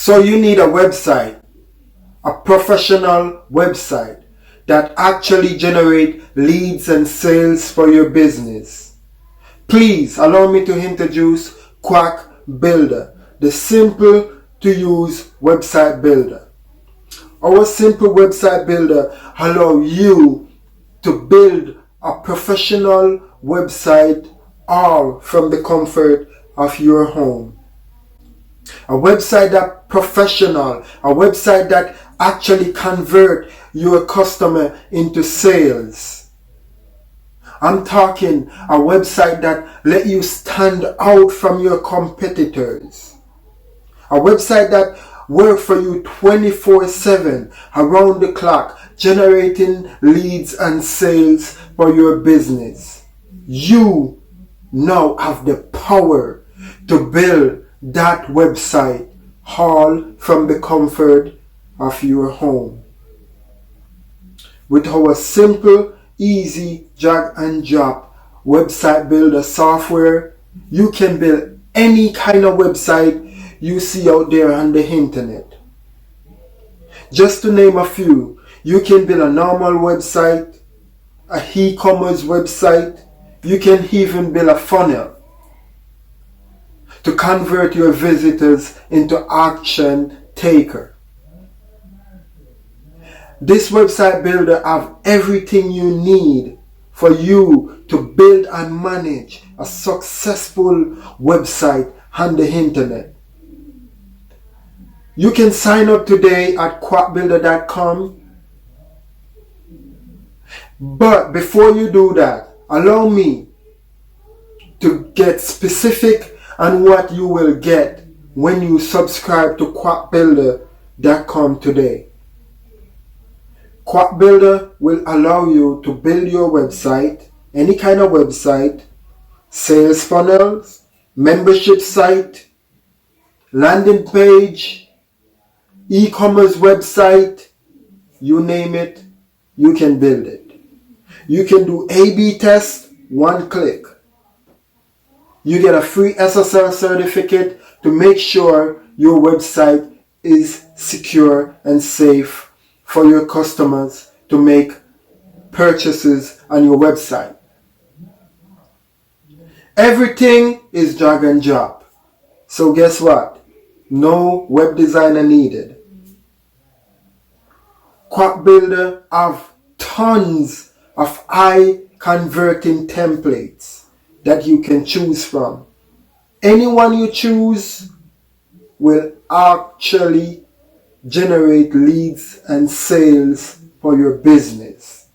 So you need a website, a professional website that actually generate leads and sales for your business. Please allow me to introduce Quack Builder, the simple to use website builder. Our simple website builder allows you to build a professional website all from the comfort of your home. A website that professional, a website that actually convert your customer into sales. I'm talking a website that let you stand out from your competitors. A website that work for you 24/7 around the clock, generating leads and sales for your business. You now have the power to build that website all from the comfort of your home. With our simple, easy drag and drop website builder software, you can build any kind of website you see out there on the internet. Just to name a few, you can build a normal website, a e-commerce website, you can even build a funnel to convert your visitors into action taker. This website builder have everything you need for you to build and manage a successful website on the internet. You can sign up today at quackbuilder.com. But before you do that, allow me to get specific on what you will get when you subscribe to quackbuilder.com today. Quack Builder will allow you to build your website, any kind of website, sales funnels, membership site, landing page, e-commerce website, you name it, you can build it. You can do A/B test, one click. You get a free SSL certificate to make sure your website is secure and safe for your customers to make purchases on your website. Everything is drag and drop. So guess what? No web designer needed. Quack Builder have tons of high converting templates that you can choose from. Anyone you choose will actually generate leads and sales for your business.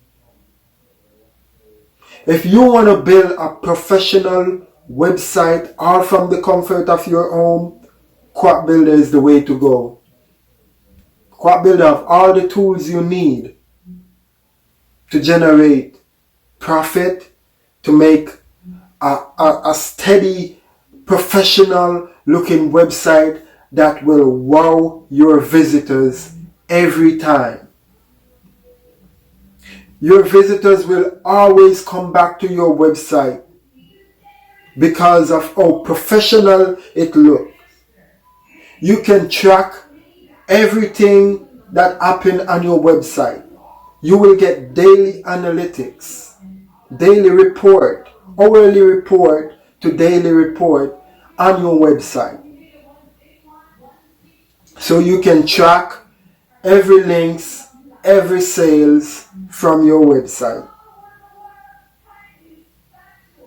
If you want to build a professional website all from the comfort of your home, Quack Builder is the way to go. Quack Builder have all the tools you need to generate profit, to make a steady, professional looking website that will wow your visitors every time. Your visitors will always come back to your website because of how professional it looks. You can track everything that happens on your website. You will get daily analytics, daily report, hourly report to daily report on your website. So you can track every links, every sales from your website.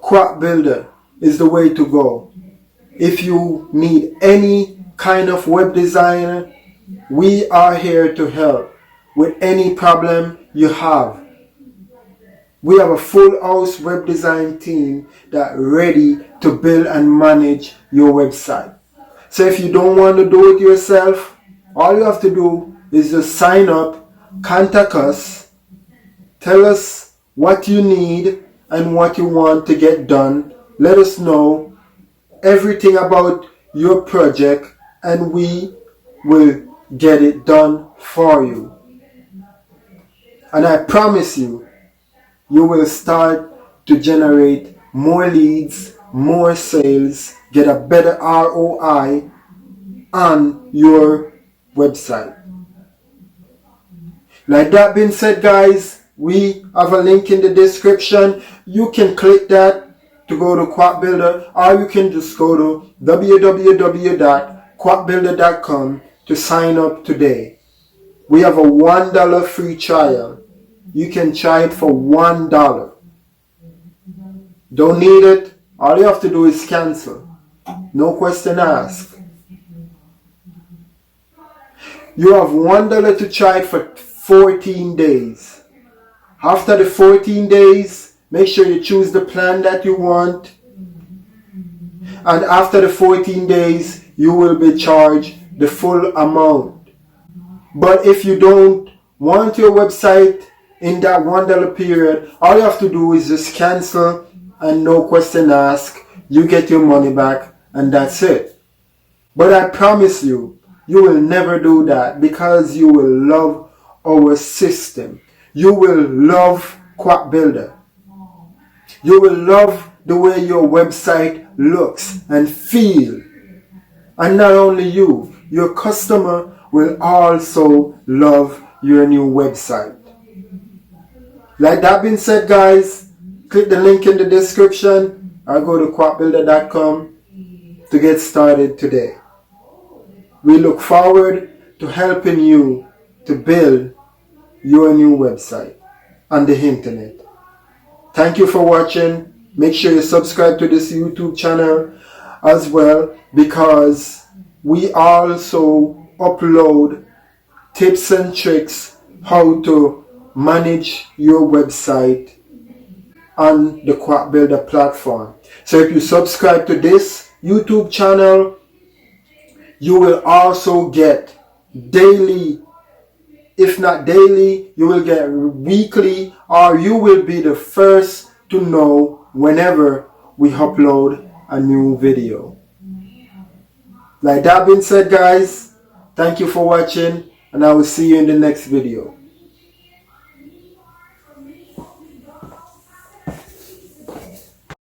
Quack Builder is the way to go. If you need any kind of web designer, we are here to help with any problem you have. We have a full house web design team that ready to build and manage your website. So if you don't want to do it yourself, all you have to do is just sign up, contact us, tell us what you need and what you want to get done. Let us know everything about your project and we will get it done for you. And I promise you, you will start to generate more leads, more sales, get a better ROI on your website. Like that being said, guys, we have a link in the description. You can click that to go to Quack Builder, or you can just go to www.quackbuilder.com to sign up today. We have a $1 free trial. You can try it for $1. Don't need it. All you have to do is cancel. No question asked. You have $1 to try it for 14 days. After the 14 days, make sure you choose the plan that you want. And after the 14 days, you will be charged the full amount. But if you don't want your website in that $1 period, all you have to do is just cancel and no question asked. You get your money back and that's it. But I promise you, you will never do that because you will love our system. You will love Quack Builder. You will love the way your website looks and feel. And not only you, your customer will also love your new website. Like that being said, guys, click the link in the description or go to quackbuilder.com to get started today. We look forward to helping you to build your new website on the internet. Thank you for watching. Make sure you subscribe to this YouTube channel as well, because we also upload tips and tricks how to manage your website on the Quack Builder platform. So if you subscribe to this YouTube channel, you will also get daily, if not daily, you will get weekly, or you will be the first to know whenever we upload a new video. Like that being said, guys, thank you for watching, and I will see you in the next video.